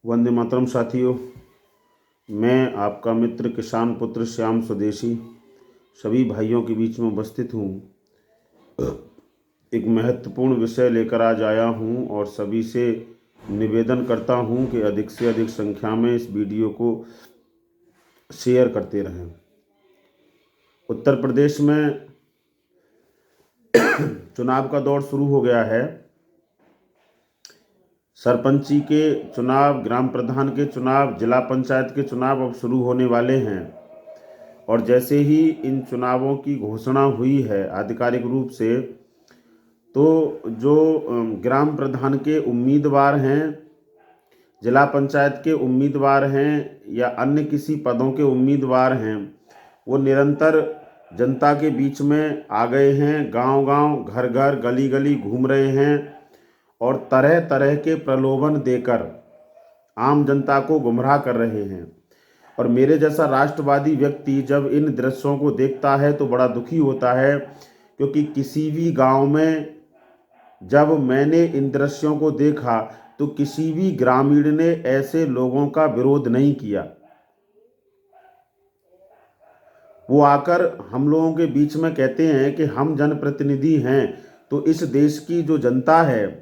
वंदे मातरम साथियों। मैं आपका मित्र किसान पुत्र श्याम स्वदेशी सभी भाइयों के बीच में उपस्थित हूँ। एक महत्वपूर्ण विषय लेकर आज आया हूँ और सभी से निवेदन करता हूँ कि अधिक से अधिक संख्या में इस वीडियो को शेयर करते रहें। उत्तर प्रदेश में चुनाव का दौर शुरू हो गया है। सरपंची के चुनाव, ग्राम प्रधान के चुनाव, जिला पंचायत के चुनाव अब शुरू होने वाले हैं और जैसे ही इन चुनावों की घोषणा हुई है आधिकारिक रूप से, तो जो ग्राम प्रधान के उम्मीदवार हैं, जिला पंचायत के उम्मीदवार हैं या अन्य किसी पदों के उम्मीदवार हैं, वो निरंतर जनता के बीच में आ गए हैं। गांव-गांव, घर-घर, गली-गली घूम रहे हैं और तरह तरह के प्रलोभन देकर आम जनता को गुमराह कर रहे हैं। और मेरे जैसा राष्ट्रवादी व्यक्ति जब इन दृश्यों को देखता है तो बड़ा दुखी होता है, क्योंकि किसी भी गांव में जब मैंने इन दृश्यों को देखा तो किसी भी ग्रामीण ने ऐसे लोगों का विरोध नहीं किया। वो आकर हम लोगों के बीच में कहते हैं कि हम जनप्रतिनिधि हैं, तो इस देश की जो जनता है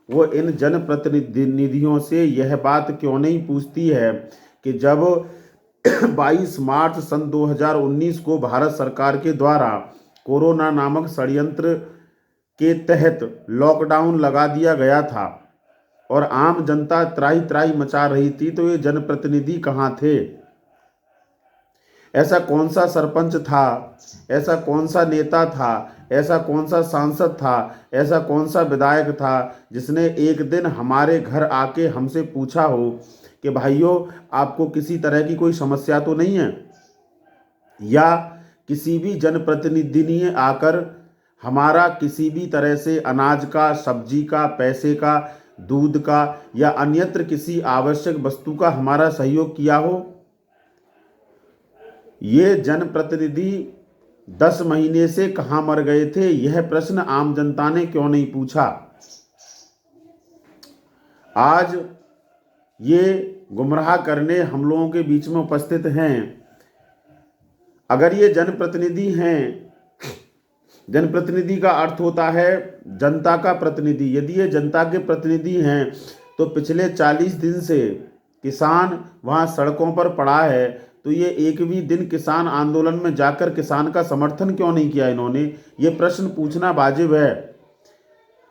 वो इन जनप्रतिनिधियों से यह बात क्यों नहीं पूछती है कि जब 22 मार्च सन 2019 को भारत सरकार के द्वारा कोरोना नामक षड्यंत्र के तहत लॉकडाउन लगा दिया गया था और आम जनता त्राही त्राही मचा रही थी, तो ये जनप्रतिनिधि कहाँ थे? ऐसा कौन सा सरपंच था, ऐसा कौन सा नेता था, ऐसा कौन सा सांसद था, ऐसा कौन सा विधायक था जिसने एक दिन हमारे घर आके हमसे पूछा हो कि भाइयों आपको किसी तरह की कोई समस्या तो नहीं है? या किसी भी जनप्रतिनिधि ने आकर हमारा किसी भी तरह से अनाज का, सब्जी का, पैसे का, दूध का या अन्यत्र किसी आवश्यक वस्तु का हमारा सहयोग किया हो? ये जनप्रतिनिधि 10 महीने से कहाँ मर गए थे, यह प्रश्न आम जनता ने क्यों नहीं पूछा? आज ये गुमराह करने हम लोगों के बीच में उपस्थित हैं। अगर ये जनप्रतिनिधि हैं, जनप्रतिनिधि का अर्थ होता है जनता का प्रतिनिधि। यदि ये जनता के प्रतिनिधि हैं तो पिछले 40 दिन से किसान वहाँ सड़कों पर पड़ा है, तो ये एक भी दिन किसान आंदोलन में जाकर किसान का समर्थन क्यों नहीं किया इन्होंने? ये प्रश्न पूछना वाजिब है।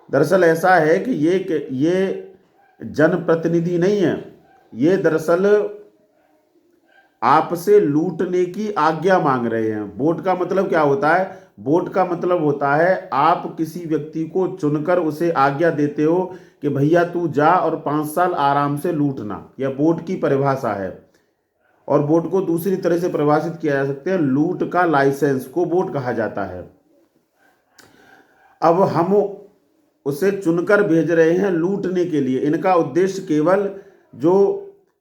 दरअसल ऐसा है कि ये जनप्रतिनिधि नहीं है, ये दरअसल आपसे लूटने की आज्ञा मांग रहे हैं। वोट का मतलब क्या होता है? वोट का मतलब होता है आप किसी व्यक्ति को चुनकर उसे आज्ञा देते हो कि भैया तू जा और 5 साल आराम से लूटना। यह वोट की परिभाषा है। और वोट को दूसरी तरह से परिभाषित किया जा सकता है, लूट का लाइसेंस को वोट कहा जाता है। अब हम उसे चुनकर भेज रहे हैं लूटने के लिए। इनका उद्देश्य केवल जो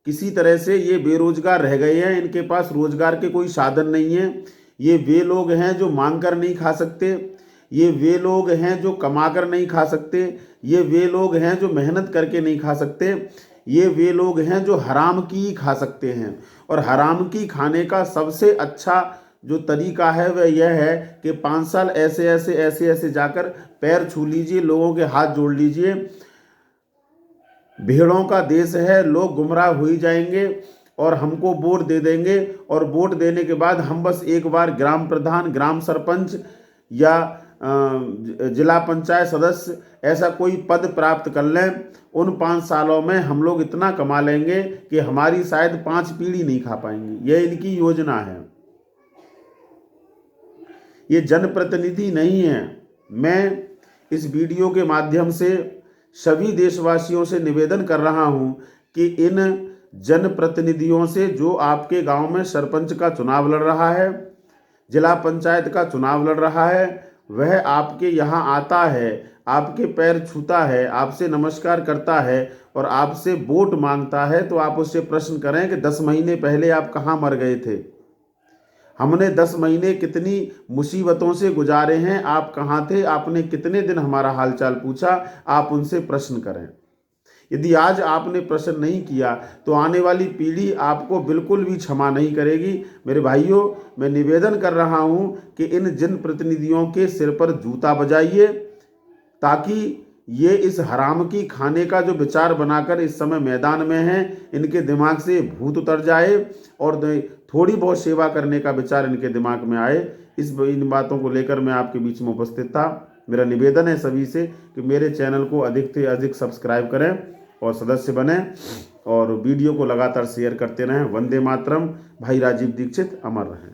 किसी तरह से ये बेरोजगार रह गए हैं, इनके पास रोजगार के कोई साधन नहीं है, ये वे लोग हैं जो मांग कर नहीं खा सकते, ये वे लोग हैं जो कमा कर नहीं खा सकते, ये वे लोग हैं जो मेहनत करके नहीं खा सकते, ये वे लोग हैं जो हराम की खा सकते हैं। और हराम की खाने का सबसे अच्छा जो तरीका है वह यह है कि 5 साल ऐसे ऐसे ऐसे ऐसे जाकर पैर छू लीजिए, लोगों के हाथ जोड़ लीजिए। भेड़ों का देश है, लोग गुमराह हो ही जाएंगे और हमको वोट दे देंगे, और वोट देने के बाद हम बस एक बार ग्राम प्रधान, ग्राम सरपंच या जिला पंचायत सदस्य ऐसा कोई पद प्राप्त कर लें। उन 5 सालों में हम लोग इतना कमा लेंगे कि हमारी शायद 5 पीढ़ी नहीं खा पाएंगे। यह इनकी योजना है। ये जनप्रतिनिधि नहीं है। मैं इस वीडियो के माध्यम से सभी देशवासियों से निवेदन कर रहा हूं कि इन जनप्रतिनिधियों से, जो आपके गांव में सरपंच का चुनाव लड़ रहा है, जिला पंचायत का चुनाव लड़ रहा है, वह आपके यहाँ आता है, आपके पैर छूता है, आपसे नमस्कार करता है और आपसे वोट मांगता है, तो आप उससे प्रश्न करें कि 10 महीने पहले आप कहाँ मर गए थे? हमने 10 महीने कितनी मुसीबतों से गुजारे हैं, आप कहाँ थे? आपने कितने दिन हमारा हालचाल पूछा? आप उनसे प्रश्न करें। यदि आज आपने प्रश्न नहीं किया तो आने वाली पीढ़ी आपको बिल्कुल भी क्षमा नहीं करेगी। मेरे भाइयों, मैं निवेदन कर रहा हूं कि इन जनप्रतिनिधियों के सिर पर जूता बजाइए, ताकि ये इस हराम की खाने का जो विचार बनाकर इस समय मैदान में हैं, इनके दिमाग से भूत उतर जाए और थोड़ी बहुत सेवा करने का विचार इनके दिमाग में आए। इन बातों को लेकर मैं आपके बीच में उपस्थित था। मेरा निवेदन है सभी से कि मेरे चैनल को अधिक से अधिक सब्सक्राइब करें और सदस्य बने और वीडियो को लगातार शेयर करते रहें। वंदे मातरम। भाई राजीव दीक्षित अमर रहें।